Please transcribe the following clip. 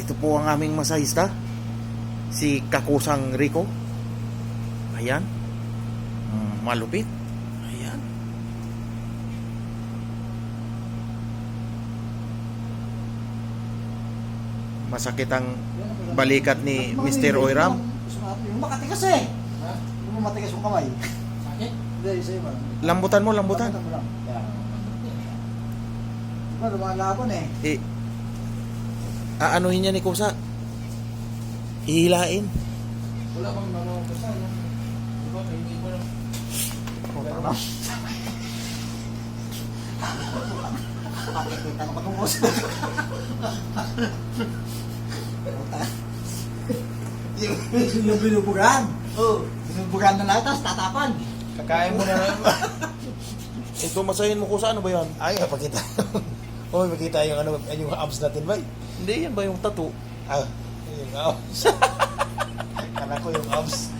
Ito po ang aming masahista, si Kakusang Rico. Ayan. Malupit. Ayan. Masakit ang balikat ni Mr. Oiram. Yung makatigas eh. Yung matigas yung kamay. Sakit? Hindi, isa iba. Lambutan mo, lambutan. Mo lang. Diba, lumalabon eh. Aanuhin niya ni Kusa. Hihilain. Wala bang namamasa yan? Diba, hindi mo lang. Pakikita ko patungkos. Yung binubugan. Oo. Binubugan na lahat, tapos tatapan. Kakain mo na lang. Ito, masahin mo Kusa. Ano ba yan? Ay, pakita. Oh, makita yung ano, yung abs natin ba? Hindi, yan ba yung tattoo? Ah, yung abs. Kala ko yung abs.